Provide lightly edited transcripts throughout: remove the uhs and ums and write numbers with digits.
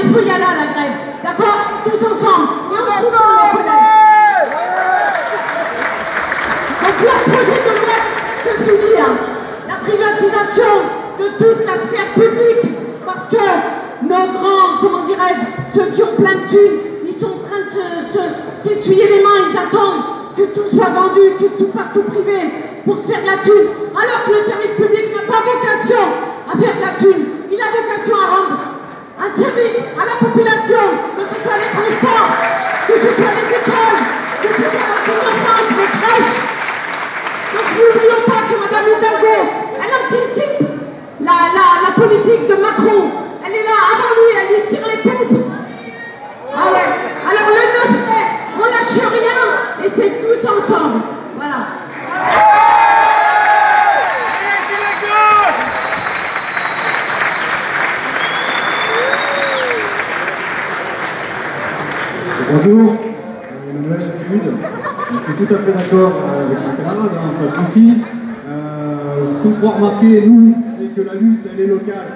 il faut y aller à la grève. D'accord? Tous ensemble. Et on soutient nos collègues. Donc leur projet de loi, qu'est-ce que je veux dire? La privatisation de toute la sphère publique. Parce que nos grands, comment dirais-je, ceux qui ont plein de thunes, ils sont en train de s'essuyer les mains, ils attendent que tout soit vendu, que tout partout privé, pour se faire de la thune. Alors que le service public n'a pas vocation à faire de la thune. Il a vocation à rendre un service à la population, que ce soit les transports, que ce soit les écoles, que ce soit la petite enfance, les crèches. Donc n'oublions pas que Mme Hidalgo, elle anticipe la politique de Macron. Elle est là avant lui, elle lui tire les pompes. Ah ouais. Alors le 9 mai, on lâche rien et c'est tous ensemble. Voilà. Bonjour, Emmanuel Sud. Je suis tout à fait d'accord avec mes camarades, pas de souci. Ce qu'on pourra remarquer, nous, c'est que la lutte, elle est locale.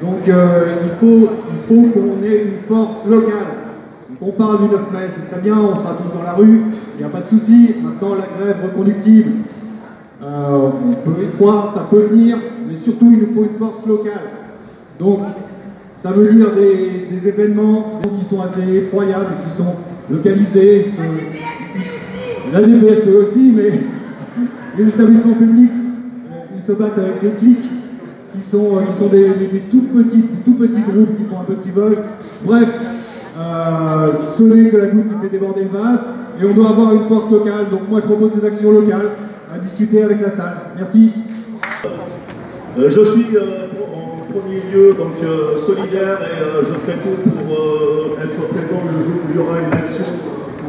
Donc il faut qu'on ait une force locale. Donc, on parle du 9 mai, c'est très bien, on sera tous dans la rue, il n'y a pas de souci. Maintenant, la grève reconductible, on peut y croire, ça peut venir, mais surtout, il nous faut une force locale. Donc, ça veut dire des événements qui sont assez effroyables, qui sont localisés. La DPSP aussi, mais les établissements publics, ils se battent avec des clics qui sont des tout petits groupes qui font un peu ce qu'ils veulent. Bref, ce n'est que la goutte qui fait déborder le vase, et on doit avoir une force locale. Donc moi je propose des actions locales à discuter avec la salle. Merci. Je suis en premier lieu donc, solidaire et je ferai tout pour être présent le jour où il y aura une action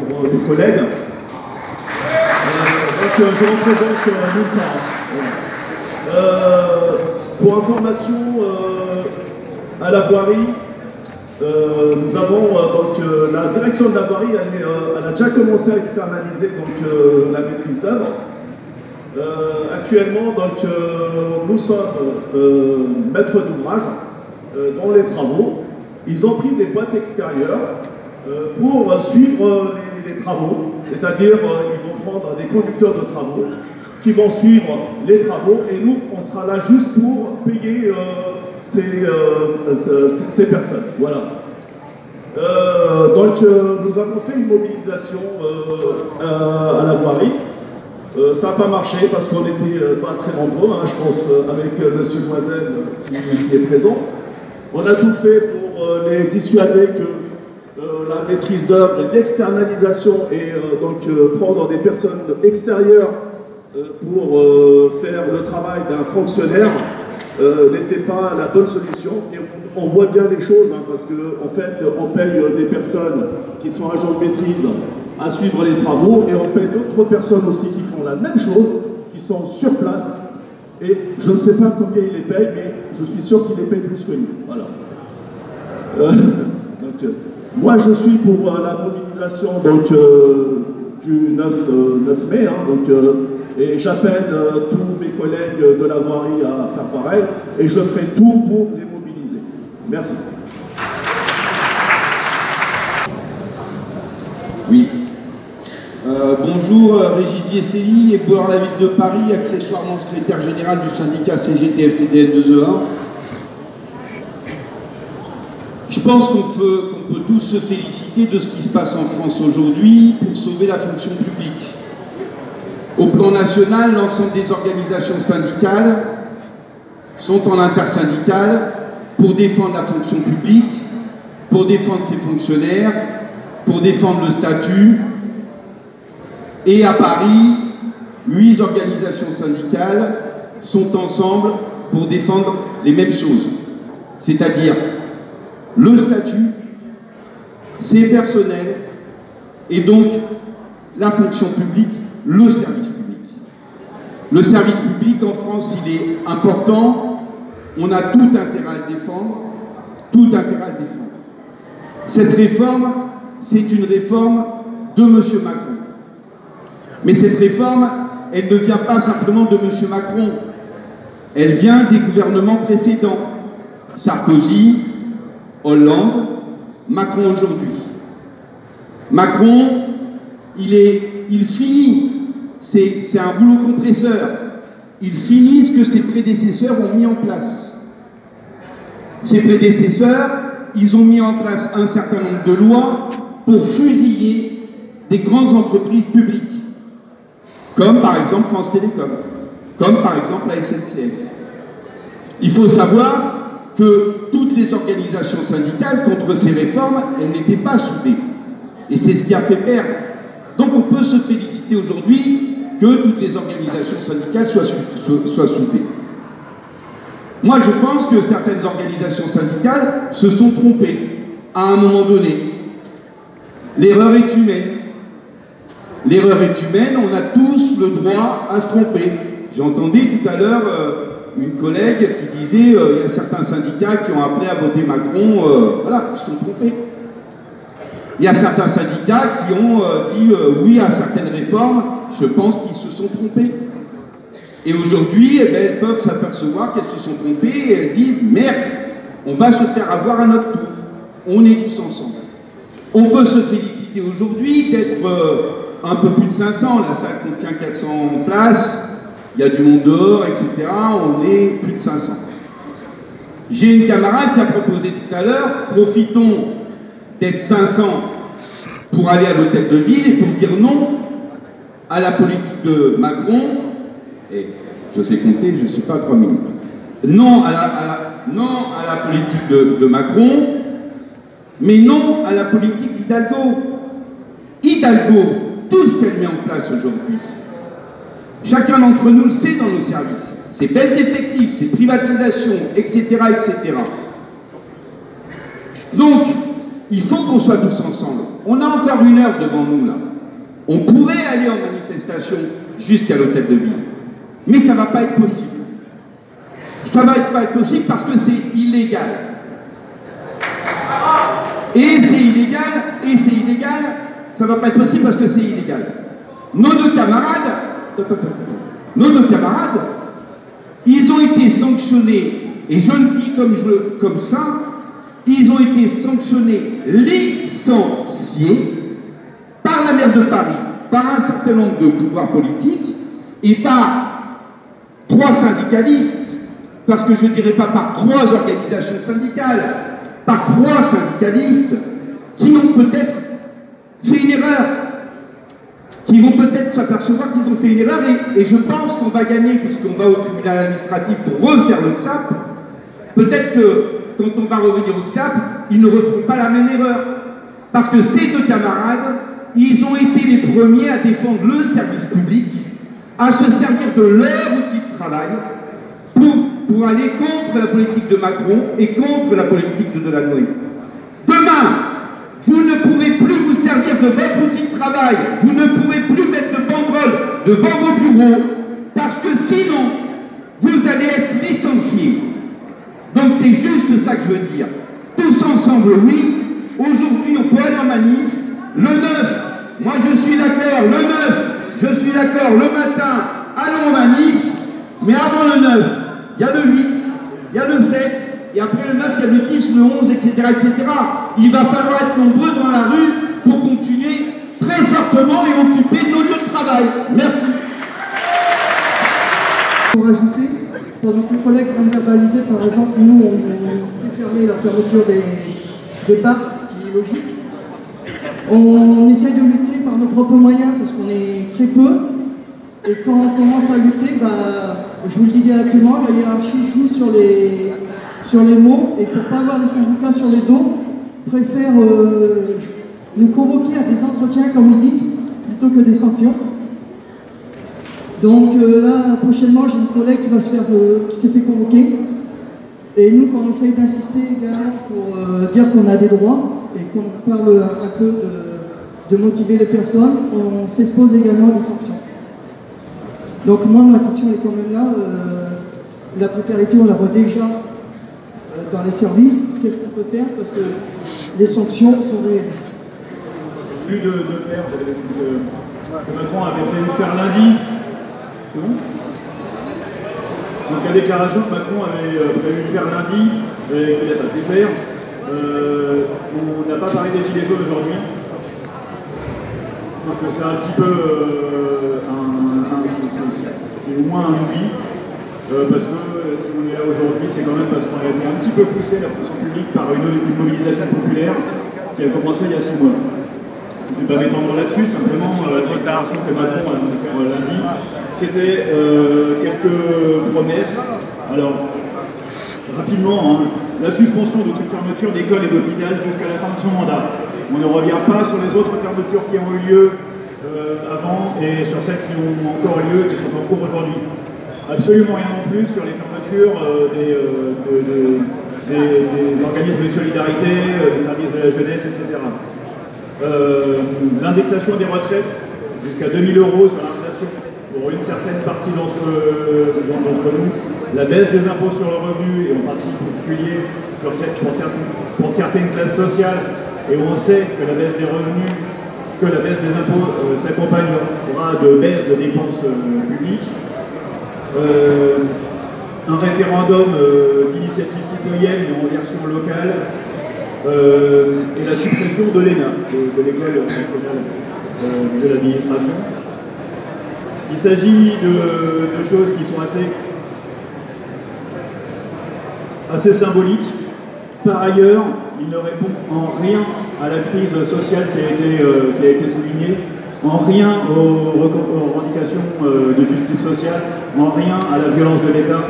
pour nos collègues. Donc je représente Moussa. Pour information, à la voirie, nous avons donc la direction de la voirie, elle a déjà commencé à externaliser donc, la maîtrise d'œuvre. Actuellement, donc, nous sommes maîtres d'ouvrage dans les travaux. Ils ont pris des boîtes extérieures pour suivre les travaux, c'est-à-dire ils vont prendre des conducteurs de travaux qui vont suivre les travaux et nous, on sera là juste pour payer ces personnes. Voilà. Donc, nous avons fait une mobilisation à la voirie. Ça n'a pas marché parce qu'on n'était pas très nombreux, hein, je pense, avec M. Loisel qui est présent. On a tout fait pour les dissuader que la maîtrise d'œuvre, l'externalisation et donc prendre des personnes extérieures pour faire le travail d'un fonctionnaire n'était pas la bonne solution. Et on voit bien les choses, hein, parce qu'en fait, on paye des personnes qui sont agents de maîtrise à suivre les travaux, et on paye d'autres personnes aussi qui font la même chose, qui sont sur place, et je ne sais pas combien ils les payent, mais je suis sûr qu'ils les payent plus que nous. Voilà. Donc, moi, je suis pour la mobilisation donc, du 9 mai, hein, donc, et j'appelle tous mes collègues de la voirie à faire pareil, et je ferai tout pour les mobiliser. Merci. Oui. Bonjour, Régis Yesséli, éboueur la ville de Paris, accessoirement secrétaire général du syndicat CGT-FTDN-2E1. Je pense qu'on peut tous se féliciter de ce qui se passe en France aujourd'hui pour sauver la fonction publique. Au plan national, l'ensemble des organisations syndicales sont en intersyndicale pour défendre la fonction publique, pour défendre ses fonctionnaires, pour défendre le statut. Et à Paris, 8 organisations syndicales sont ensemble pour défendre les mêmes choses. C'est-à-dire le statut, ses personnels, et donc la fonction publique, le service public. Le service public en France, il est important, on a tout intérêt à le défendre, tout intérêt à le défendre. Cette réforme, c'est une réforme de M. Macron. Mais cette réforme, elle ne vient pas simplement de M. Macron, elle vient des gouvernements précédents. Sarkozy, Hollande, Macron aujourd'hui. Macron, il finit, c'est un rouleau compresseur, il finit ce que ses prédécesseurs ont mis en place. Ses prédécesseurs, ils ont mis en place un certain nombre de lois pour fusiller des grandes entreprises publiques, comme par exemple France Télécom, comme par exemple la SNCF. Il faut savoir que toutes les organisations syndicales contre ces réformes, elles n'étaient pas soudées. Et c'est ce qui a fait perdre. Donc on peut se féliciter aujourd'hui que toutes les organisations syndicales soient soudées. Moi je pense que certaines organisations syndicales se sont trompées à un moment donné. L'erreur est humaine. L'erreur est humaine, on a tous le droit à se tromper. J'entendais tout à l'heure une collègue qui disait il y a certains syndicats qui ont appelé à voter Macron, voilà, ils se sont trompés. Il y a certains syndicats qui ont dit oui à certaines réformes, je pense qu'ils se sont trompés. Et aujourd'hui, eh ben, elles peuvent s'apercevoir qu'elles se sont trompées et elles disent merde, on va se faire avoir à notre tour. On est tous ensemble. On peut se féliciter aujourd'hui d'être un peu plus de 500, la salle contient 400 places. Il y a du monde dehors, etc. On est plus de 500. J'ai une camarade qui a proposé tout à l'heure, profitons d'être 500 pour aller à l'hôtel de ville et pour dire non à la politique de Macron. Et je sais compter, je ne suis pas à 3 minutes. Non à la politique de Macron, mais non à la politique d'Hidalgo. Hidalgo, tout ce qu'elle met en place aujourd'hui, chacun d'entre nous le sait dans nos services. C'est baisse d'effectifs, c'est privatisation, etc., etc. Donc, il faut qu'on soit tous ensemble. On a encore 1 heure devant nous, là. On pourrait aller en manifestation jusqu'à l'hôtel de ville. Mais ça ne va pas être possible. Ça ne va pas être possible parce que c'est illégal. Et c'est illégal, ça ne va pas être possible parce que c'est illégal. Nos deux camarades, ils ont été sanctionnés, et je le dis comme ça, ils ont été sanctionnés, licenciés par la maire de Paris, par un certain nombre de pouvoirs politiques et par 3 syndicalistes, parce que je ne dirais pas par 3 organisations syndicales, par 3 syndicalistes qui ont peut-être fait une erreur, qui vont peut-être s'apercevoir qu'ils ont fait une erreur, et je pense qu'on va gagner, puisqu'on va au tribunal administratif pour refaire le XAP. Peut-être que quand on va revenir au XAP, ils ne referont pas la même erreur. Parce que ces 2 camarades, ils ont été les premiers à défendre le service public, à se servir de leur outil de travail pour aller contre la politique de Macron et contre la politique de Delanoë. Demain, vous ne pourrez plus vous servir de votre outil de travail, vous ne pourrez plus mettre de banderoles devant vos bureaux, parce que sinon, vous allez être licenciés. Donc c'est juste ça que je veux dire. Tous ensemble, oui. Aujourd'hui, on peut aller en manif. Le 9, moi je suis d'accord, le 9, je suis d'accord, le matin, allons en manif. Mais avant le 9, il y a le 8, il y a le 7, et après le 9, il y a le 10, le 11, etc., etc. Il va falloir être nombreux dans la rue pour continuer très fortement et occuper nos lieux de travail. Merci. Pour ajouter, pendant que les collègues sont verbalisés, par exemple, nous, on fait fermer la fermeture des parcs, qui est logique. On essaye de lutter par nos propres moyens, parce qu'on est très peu. Et quand on commence à lutter, je vous le dis directement, la hiérarchie joue sur les mots, et pour ne pas avoir les syndicats sur les dos, préfère nous convoquer à des entretiens, comme ils disent, plutôt que des sanctions. Donc là, prochainement, j'ai une collègue qui s'est fait convoquer. Et nous, quand on essaye d'insister également pour dire qu'on a des droits et qu'on parle un peu de motiver les personnes, on s'expose également à des sanctions. Donc moi, ma question est quand même là. La précarité, on la voit déjà dans les services. Qu'est-ce qu'on peut faire? Parce que les sanctions sont réelles. Plus de faire, Macron avait prévu de faire lundi. C'est bon? Donc la déclaration que Macron avait prévu de faire lundi, qu'il n'a pas pu faire, On n'a pas parlé des gilets jaunes aujourd'hui. Je pense que c'est un petit peu c'est au moins un oubli. Parce que si on est là aujourd'hui, c'est quand même parce qu'on a été un petit peu poussé la fonction publique par une mobilisation populaire qui a commencé il y a 6 mois. Je ne vais pas m'étendre là-dessus, simplement la déclaration que Macron a fait lundi, c'était quelques promesses. Alors, rapidement, hein, la suspension de toute fermeture d'école et d'hôpital jusqu'à la fin de son mandat. On ne revient pas sur les autres fermetures qui ont eu lieu avant et sur celles qui ont encore lieu, qui sont en cours aujourd'hui. Absolument rien non plus sur les fermetures des organismes de solidarité, des services de la jeunesse, etc. L'indexation des retraites jusqu'à 2 000 € sur l'inflation pour une certaine partie d'entre nous, la baisse des impôts sur le revenu, et en particulier pour certaines classes sociales, et on sait que la baisse des revenus, que la baisse des impôts s'accompagnera de baisse de dépenses publiques. Un référendum d'initiative citoyenne en version locale, et la suppression de l'ENA, de l'école nationale de l'administration. Il s'agit de choses qui sont assez symboliques. Par ailleurs, il ne répond en rien à la crise sociale qui a été soulignée, en rien aux revendications de justice sociale, en rien à la violence de l'État,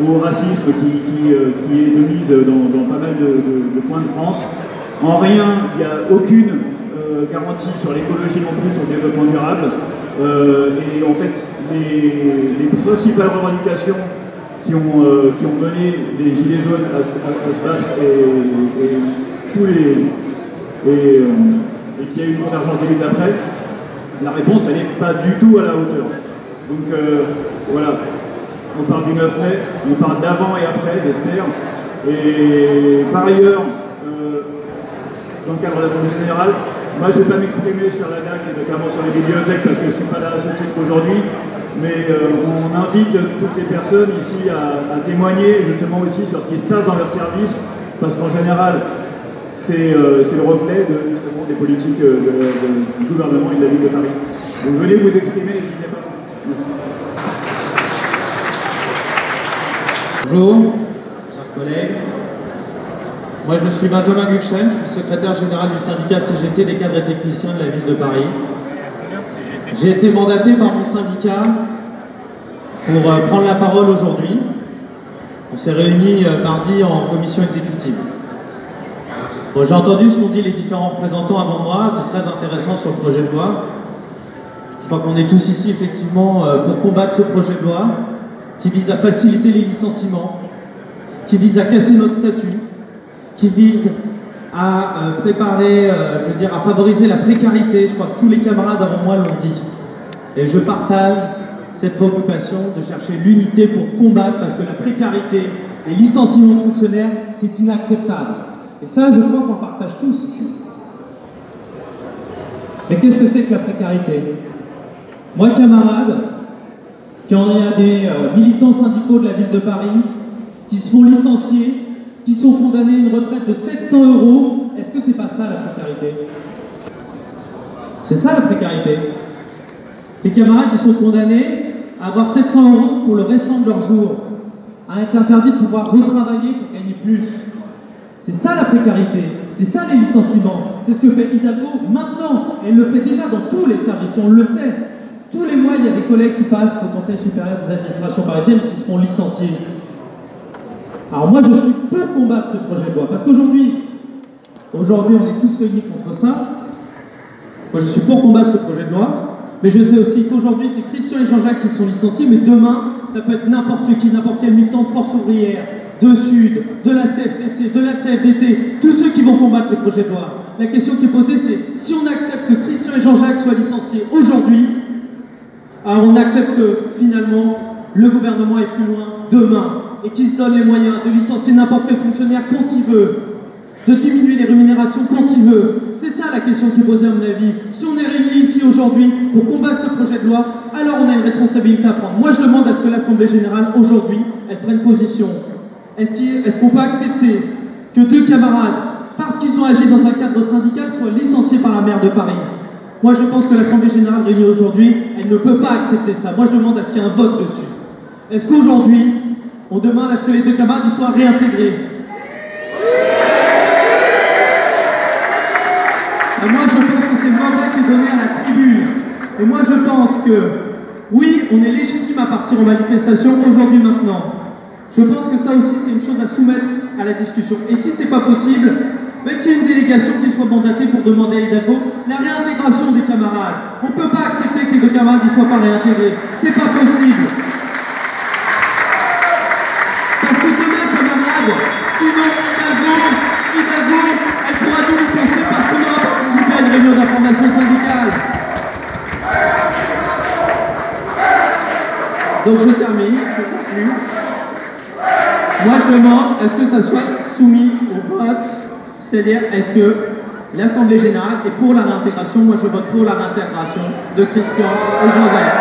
au racisme qui est de mise dans pas mal de coins de France. En rien, il n'y a aucune garantie sur l'écologie non plus, sur le développement durable. Et en fait, les principales revendications qui ont mené les Gilets jaunes à se battre et qui a eu une convergence des luttes après, la réponse, elle n'est pas du tout à la hauteur. Donc voilà, on parle du 9 mai, on parle d'avant et après, j'espère. Et par ailleurs, dans le cadre de l'Assemblée générale, moi je ne vais pas m'exprimer sur la DAC et notamment sur les bibliothèques parce que je ne suis pas là à ce titre aujourd'hui, mais on invite toutes les personnes ici à témoigner justement aussi sur ce qui se passe dans leur service, parce qu'en général, c'est le reflet justement des politiques du gouvernement et de la ville de Paris. Donc venez vous exprimer, n'hésitez pas. Merci. Bonjour, chers collègues. Moi je suis Benjamin Gluckstein, je suis secrétaire général du syndicat CGT des cadres et techniciens de la ville de Paris. J'ai été mandaté par mon syndicat pour prendre la parole aujourd'hui. On s'est réunis mardi en commission exécutive. Bon, j'ai entendu ce qu'ont dit les différents représentants avant moi, c'est très intéressant sur le projet de loi. Je crois qu'on est tous ici effectivement pour combattre ce projet de loi qui vise à faciliter les licenciements, qui vise à casser notre statut, qui vise à préparer, à favoriser la précarité. Je crois que tous les camarades avant moi l'ont dit. Et je partage cette préoccupation de chercher l'unité pour combattre, parce que la précarité, les licenciements de fonctionnaires, c'est inacceptable. Et ça, je crois qu'on partage tous ici. Mais qu'est-ce que c'est que la précarité? Moi, camarade, quand il y a des militants syndicaux de la ville de Paris qui se font licencier, qui sont condamnés à une retraite de 700 €, est-ce que c'est pas ça la précarité? C'est ça la précarité. Les camarades qui sont condamnés à avoir 700 € pour le restant de leur jour, à être interdits de pouvoir retravailler pour gagner plus. C'est ça la précarité, c'est ça les licenciements. C'est ce que fait Hidalgo maintenant, et elle le fait déjà dans tous les services, on le sait. Tous les mois, il y a des collègues qui passent au Conseil supérieur des administrations parisiennes qui seront licenciés. Alors moi, je suis pour combattre ce projet de loi, parce qu'aujourd'hui, on est tous réunis contre ça. Moi, je suis pour combattre ce projet de loi, mais je sais aussi qu'aujourd'hui, c'est Christian et Jean-Jacques qui sont licenciés, mais demain, ça peut être n'importe qui, n'importe quel militant de Force ouvrière, de Sud, de la CFTC, de la CFDT, tous ceux qui vont combattre ces projets de loi. La question qui est posée, c'est si on accepte que Christian et Jean-Jacques soient licenciés aujourd'hui, alors on accepte que finalement, le gouvernement est plus loin demain, et qui se donne les moyens de licencier n'importe quel fonctionnaire quand il veut, de diminuer les rémunérations quand il veut. C'est ça la question qui est posée à mon avis. Si on est réunis ici aujourd'hui pour combattre ce projet de loi, alors on a une responsabilité à prendre. Moi je demande à ce que l'Assemblée générale aujourd'hui, elle prenne position. Est-ce qu'on peut accepter que deux camarades parce qu'ils ont agi dans un cadre syndical, soient licenciés par la maire de Paris. Moi, je pense que l'Assemblée générale réunie aujourd'hui, elle ne peut pas accepter ça. Moi, je demande à ce qu'il y ait un vote dessus. Est-ce qu'aujourd'hui, on demande à ce que les deux camarades y soient réintégrés? Et moi, je pense que c'est le mandat qui est donné à la tribune. Et moi, je pense que, oui, on est légitime à partir en manifestation, aujourd'hui, maintenant. Je pense que ça aussi, c'est une chose à soumettre à la discussion. Et si c'est pas possible, ben, qu'il y ait une délégation qui soit mandatée pour demander à Hidalgo la réintégration des camarades. On ne peut pas accepter que les deux camarades ne soient pas réintégrés. C'est pas possible. Parce que demain, camarades, sinon Hidalgo, elle pourra nous licencier parce qu'on aura participé à une réunion d'information syndicale. Donc je termine, je conclue. Moi je demande, est-ce que ça soit soumis au vote? C'est-à-dire, est-ce que l'Assemblée générale est pour la réintégration? Moi je vote pour la réintégration de Christian et Joseph.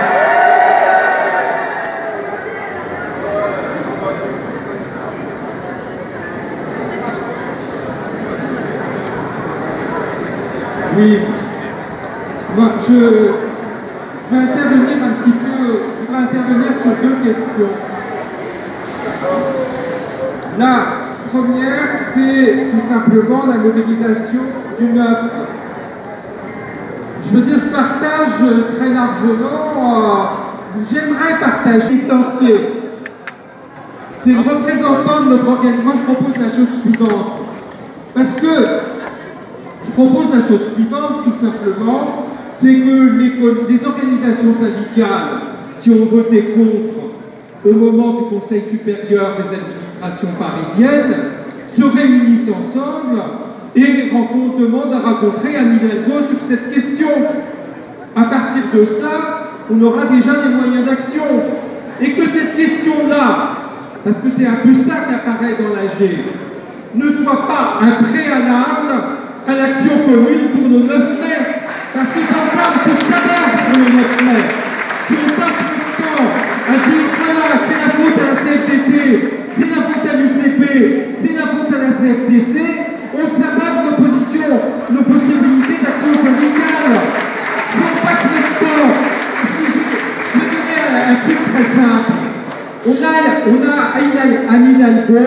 Oui, moi je vais intervenir un petit peu, je voudrais intervenir sur deux questions. La première, c'est tout simplement la mobilisation du 9. Je veux dire, je partage très largement, j'aimerais partager licencié. C'est le représentant de notre organisme. Moi, je propose la chose suivante. Parce que je propose la chose suivante, tout simplement, c'est que les organisations syndicales qui ont voté contre au moment du Conseil supérieur des administrations parisiennes se réunissent ensemble et demandent à rencontrer Anne Hidalgo sur cette question. À partir de ça, on aura déjà des moyens d'action. Et que cette question-là, parce que c'est un peu ça qui apparaît dans l'AG, ne soit pas un préalable à l'action commune pour le 9 mai. Parce que sans ça, c'est très bien pour le 9 mai. Si on passe notre temps à dire voilà, c'est la faute à la CFDT, c'est la faute à l'UCP, c'est la faute à la CFTC, on s'abat nos positions, nos possibilités d'action syndicale. Si on passe notre temps, je vais donner un truc très simple. On a Anne Hidalgo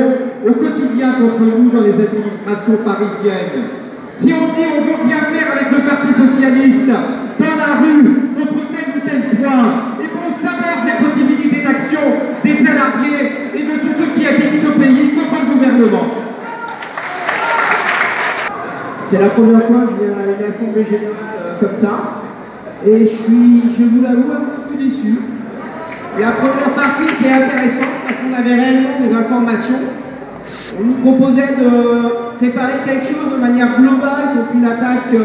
au quotidien contre nous dans les administrations parisiennes. Si on dit on ne veut rien faire avec le Parti Socialiste dans la rue contre tel ou tel point, et qu'on s'aborde les possibilités d'action des salariés et de tous ceux qui habitent ce pays contre le gouvernement. C'est la première fois que je viens à une assemblée générale comme ça, et je vous l'avoue, un petit peu déçu. La première partie était intéressante parce qu'on avait réellement des informations. On nous proposait de préparer quelque chose de manière globale contre une attaque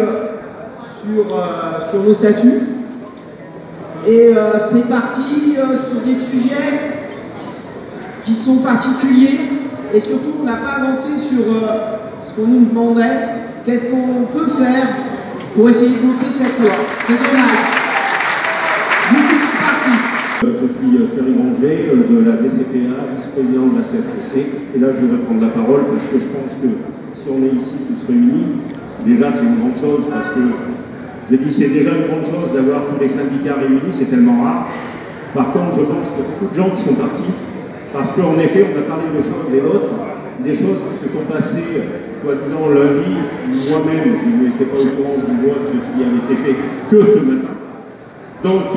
sur nos statuts. Et c'est parti sur des sujets qui sont particuliers et surtout on n'a pas avancé sur ce qu'on nous demandait. Qu'est-ce qu'on peut faire pour essayer de bloquer cette loi? C'est dommage. Beaucoup sont partis. Je suis Thierry Ranger de la DCPA, vice-président de la CFTC. Et là, je voudrais prendre la parole parce que je pense que si on est ici tous réunis, déjà c'est une grande chose parce que, je dis c'est déjà une grande chose d'avoir tous les syndicats réunis, c'est tellement rare. Par contre, je pense qu'il y a beaucoup de gens qui sont partis parce qu'en effet, on a parlé de choses et d'autres, des choses qui se sont passées, soi-disant lundi. Moi-même, je n'étais pas au courant du vote de ce qui avait été fait que ce matin. Donc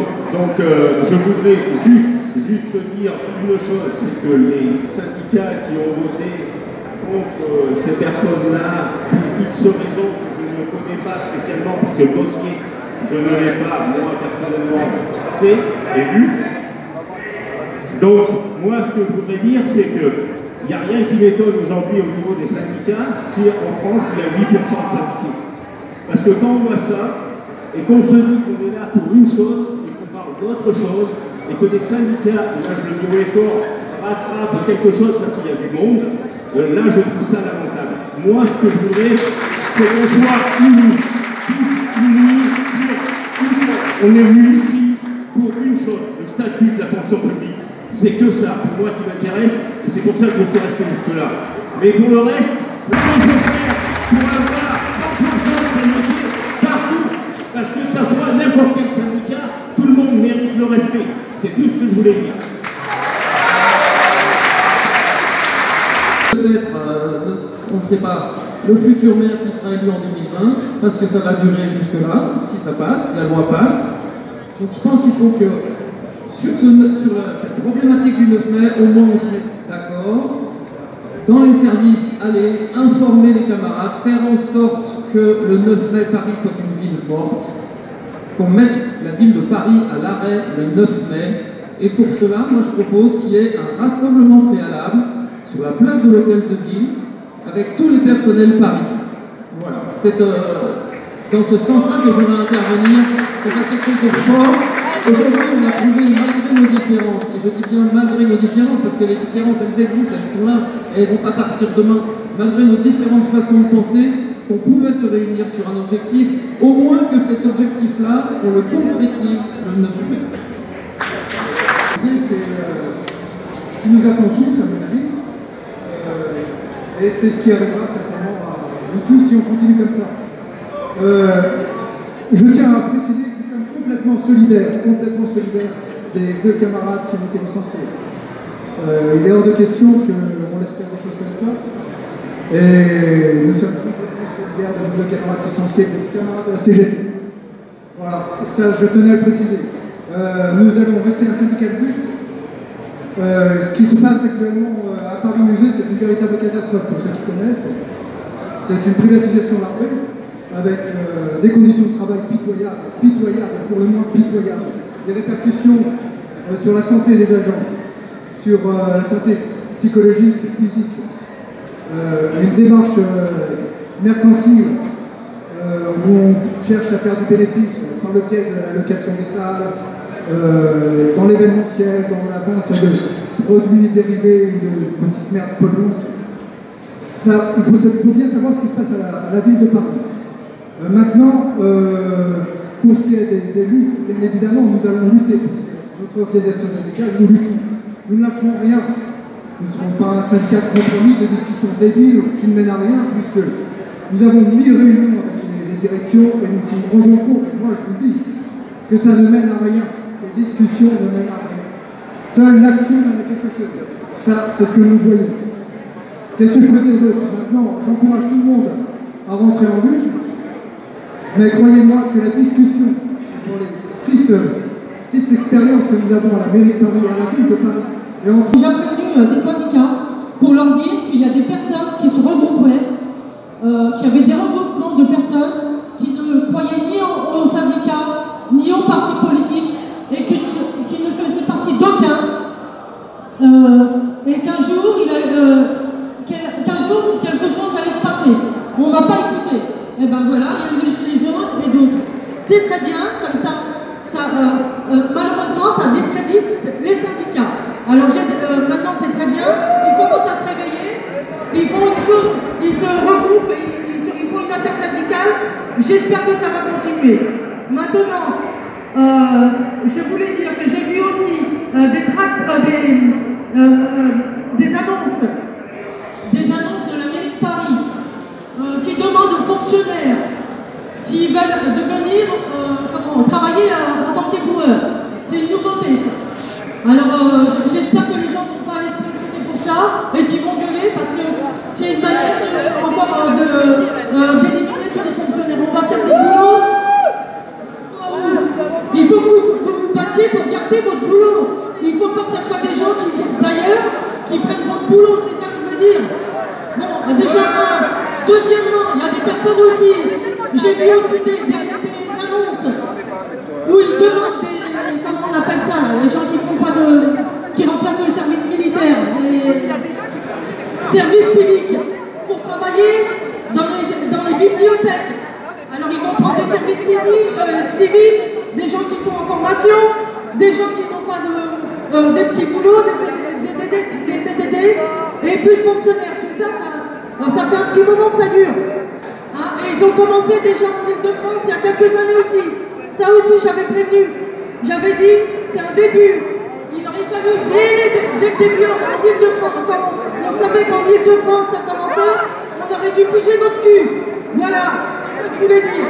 je voudrais juste dire une chose, c'est que les syndicats qui ont voté contre ces personnes-là, pour X raisons que je ne connais pas spécialement, parce que le dossier, je ne l'ai pas, moi, personnellement, fait et vu. Donc, moi, ce que je voudrais dire, c'est qu'il n'y a rien qui m'étonne aujourd'hui au niveau des syndicats si en France, il y a 8% de syndiqués. Parce que quand on voit ça, et qu'on se dit qu'on est là pour une chose, et qu'on parle d'autre chose, et que les syndicats, là je le dis haut et fort, rattrapent quelque chose parce qu'il y a du monde, là je trouve ça lamentable. Moi ce que je voudrais, c'est qu'on soit unis, tous unis sur une chose. On est venus ici pour une chose, le statut de la fonction publique. C'est que ça, pour moi, qui m'intéresse, et c'est pour ça que je suis resté jusque-là. Mais pour le reste, je pense faire pour avoir 100% de syndiqués partout. Parce que ça soit n'importe quel syndicat, tout le monde mérite le respect. C'est tout ce que je voulais dire. Peut-être, on ne sait pas, le futur maire qui sera élu en 2020, parce que ça va durer jusque-là, si ça passe, si la loi passe. Donc je pense qu'il faut que, sur cette problématique du 9 mai, au moins on se mette d'accord. Dans les services, aller informer les camarades, faire en sorte que le 9 mai, Paris soit une ville morte, qu'on mette la ville de Paris à l'arrêt le 9 mai. Et pour cela, moi je propose qu'il y ait un rassemblement préalable sur la place de l'hôtel de ville, avec tous les personnels parisiens. Voilà, c'est dans ce sens-là que j'aimerais intervenir, qu'on fasse quelque chose de fort. Aujourd'hui, on a prouvé, malgré nos différences, et je dis bien malgré nos différences, parce que les différences, elles existent, elles sont là, et elles ne vont pas partir demain, malgré nos différentes façons de penser, qu'on pouvait se réunir sur un objectif, au moins que cet objectif-là, on le concrétise le 9 mai. C'est ce qui nous attend tous, à mon avis. Et c'est ce qui arrivera certainement à nous tous si on continue comme ça. Je tiens à préciser que nous sommes complètement solidaires des deux camarades qui ont été licenciés. Il est hors de question qu'on laisse faire des choses comme ça. Et nous sommes complètement solidaires de nos deux camarades licenciés, des camarades de la CGT. Voilà, et ça je tenais à le préciser. Nous allons rester un syndicat de lutte. Ce qui se passe actuellement à Paris Musée, c'est une véritable catastrophe pour ceux qui connaissent. C'est une privatisation larvée avec des conditions de travail pitoyables, pour le moins pitoyables. Des répercussions sur la santé des agents, sur la santé psychologique, physique. Une démarche mercantile où on cherche à faire du bénéfice par le biais de la location des salles, dans l'événementiel, dans la vente de produits dérivés ou de petites merdes polluantes. Ça, il faut bien savoir ce qui se passe à la ville de Paris. Maintenant, pour ce qui est des luttes, bien évidemment, nous allons lutter. Pour ce qui est notre organisation syndicale, nous luttons. Nous ne lâcherons rien. Nous ne serons pas un syndicat de compromis, de discussions débiles qui ne mènent à rien, puisque nous avons 1000 réunions avec les directions et nous nous rendons compte, et moi je vous le dis, que ça ne mène à rien. Les discussions ne mènent à rien. Seule l'action mène à quelque chose. Ça, c'est ce que nous voyons. Qu'est-ce que je peux dire d'autre? Maintenant, j'encourage tout le monde à rentrer en lutte, mais croyez-moi que la discussion pour les tristes expériences que nous avons à la mairie de Paris, à la ville de Paris, et entre... J'ai prévenu des syndicats pour leur dire qu'il y a des personnes qui se regroupaient, qu'il y avait des regroupements de personnes qui ne croyaient ni aux syndicats, ni aux partis politiques, et qui ne faisaient partie d'aucun, et qu'un jour, quelque chose allait se passer. On ne m'a pas écouté. Et ben voilà, il y a eu les Gilets jaunes et d'autres. C'est très bien, comme ça malheureusement, ça discrédite les syndicats. Alors maintenant, c'est très bien, ils commencent à se réveiller, ils font une chose, ils se regroupent, et ils font une intersyndicale. J'espère que ça va continuer. Maintenant, je voulais dire que j'ai vu aussi des annonces de la mairie de Paris qui demandent aux fonctionnaires s'ils veulent devenir travailler en tant qu'éboueurs. C'est une nouveauté, ça. Alors j'espère que les gens ne vont pas aller se présenter pour ça et qu'ils vont gueuler, parce que c'est une manière encore d'éliminer tous les fonctionnaires. On va faire des boulots. Il faut que vous battiez pour garder votre boulot. Il ne faut pas que ce soit des gens qui viennent d'ailleurs, qui prennent votre boulot, c'est ça que je veux dire. Bon, déjà un. Deuxièmement, il y a des personnes aussi, j'ai vu aussi des annonces où ils demandent comment on appelle ça là, les gens qui remplacent le service militaire, les services civiques, pour travailler dans les bibliothèques. Alors ils vont prendre des services civiques, des gens qui sont en formation, des gens qui n'ont pas des petits boulots, des CDD, et plus de fonctionnaires. Tout ça, ça fait un petit moment que ça dure. Hein, et ils ont commencé déjà en Ile-de-France il y a quelques années aussi. Ça aussi, j'avais prévenu. J'avais dit, c'est un début. Il aurait fallu, dès le début en Ile-de-France, on savait qu'en Ile-de-France ça commençait, on aurait dû bouger notre cul. Voilà, c'est ce que je voulais dire.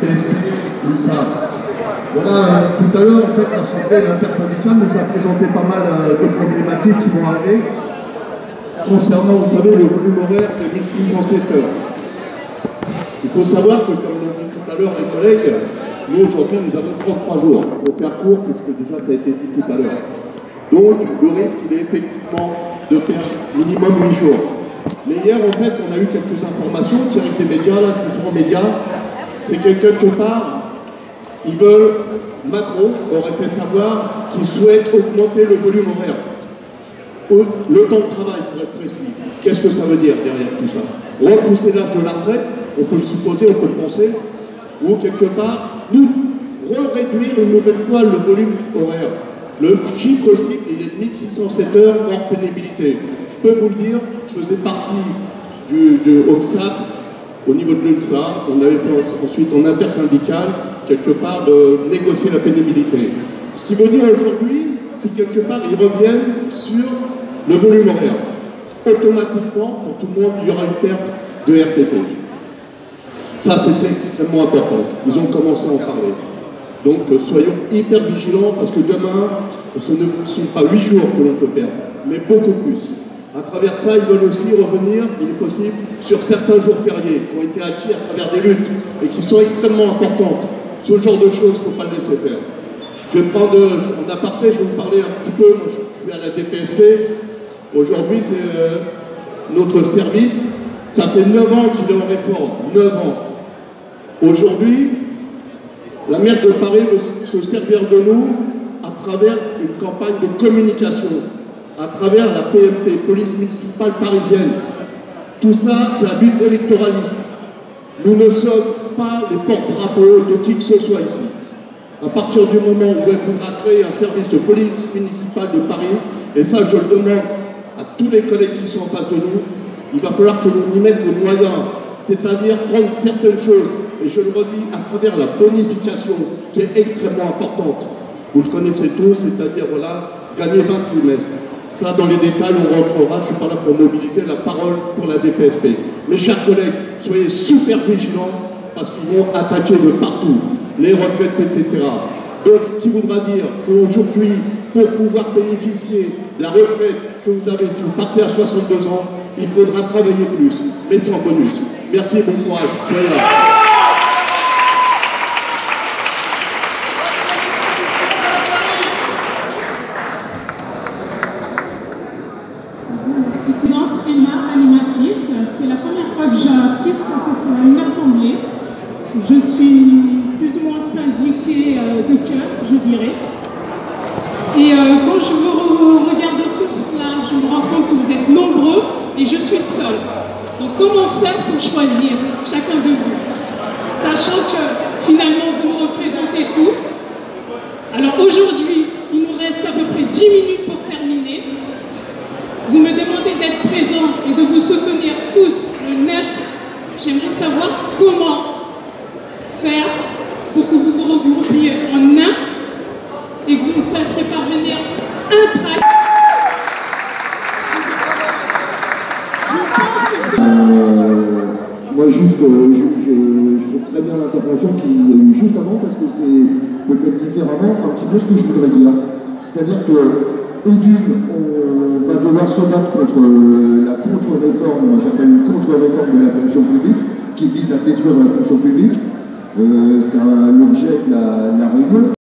PSP, UNSA. Voilà, tout à l'heure, en fait, l'Assemblée intersyndicale nous a présenté pas mal de problématiques qui vont arriver concernant, vous savez, le volume horaire de 1607 heures. Il faut savoir que, comme l'ont dit tout à l'heure les collègues, nous aujourd'hui nous avons 33 jours. Il faut faire court puisque déjà ça a été dit tout à l'heure. Donc le risque il est effectivement de perdre minimum 8 jours. Mais hier en fait on a eu quelques informations tirées des médias, là, différents médias. C'est que quelque part, ils veulent, Macron aurait fait savoir qu'il souhaite augmenter le volume horaire. Le temps de travail pour être précis. Qu'est-ce que ça veut dire derrière tout ça? Repousser l'âge de la retraite, on peut le supposer, on peut le penser, ou quelque part, nous réduire une nouvelle fois le volume horaire. Le chiffre cible, il est de 1607 heures hors pénibilité. Je peux vous le dire, je faisais partie du OXAP, au niveau de l'UNSA, on avait fait ensuite en intersyndical, quelque part, de négocier la pénibilité. Ce qui veut dire aujourd'hui, c'est que quelque part, ils reviennent sur le volume horaire. Automatiquement, pour tout le monde, il y aura une perte de RTT. Ça, c'était extrêmement important. Ils ont commencé à en parler. Donc, soyons hyper vigilants, parce que demain, ce ne sont pas 8 jours que l'on peut perdre, mais beaucoup plus. À travers ça, ils veulent aussi revenir, il est possible, sur certains jours fériés qui ont été acquis à travers des luttes et qui sont extrêmement importantes. Ce genre de choses, il ne faut pas le laisser faire. Je vais prendre, en aparté, je vais vous parler un petit peu, moi, je suis à la DPSP. Aujourd'hui, c'est notre service. Ça fait 9 ans qu'il est en réforme, 9 ans. Aujourd'hui, la maire de Paris veut se servir de nous à travers une campagne de communication, à travers la PMP, police municipale parisienne. Tout ça, c'est un but électoraliste. Nous ne sommes pas les porte-drapeaux de qui que ce soit ici. À partir du moment où elle voudra créer un service de police municipale de Paris, et ça je le demande à tous les collègues qui sont en face de nous, il va falloir que l'on y mette les moyens, c'est-à-dire prendre certaines choses, et je le redis, à travers la bonification qui est extrêmement importante. Vous le connaissez tous, c'est-à-dire voilà, gagner 20 trimestres. Ça, dans les détails, on rentrera, je ne suis pas là pour mobiliser la parole pour la DPSP. Mes chers collègues, soyez super vigilants, parce qu'ils vont attaquer de partout, les retraites, etc. Donc, ce qui voudra dire qu'aujourd'hui, pour pouvoir bénéficier de la retraite que vous avez, si vous partez à 62 ans, il faudra travailler plus, mais sans bonus. Merci, bon courage, soyez là. Emma, animatrice. C'est la première fois que j'assiste à une assemblée. Je suis plus ou moins syndiquée de cœur, je dirais. Et quand je vous regarde tous là, je me rends compte que vous êtes nombreux et je suis seule. Donc comment faire pour choisir chacun de vous? Sachant que finalement vous nous représentez tous. Alors aujourd'hui, il nous reste à peu près 10 minutes pour terminer. Vous me demandez d'être présent et de vous soutenir tous le 9. J'aimerais savoir comment faire pour que vous vous regroupiez en un et que vous me fassiez parvenir un tract. Je pense que c'est... Moi, juste, je trouve très bien l'intervention qu'il y a eu juste avant parce que c'est peut-être différemment un petit peu ce que je voudrais dire. C'est-à-dire que, on va devoir se battre contre la contre-réforme, moi j'appelle une contre-réforme de la fonction publique, qui vise à détruire la fonction publique. C'est l'objet de la réunion.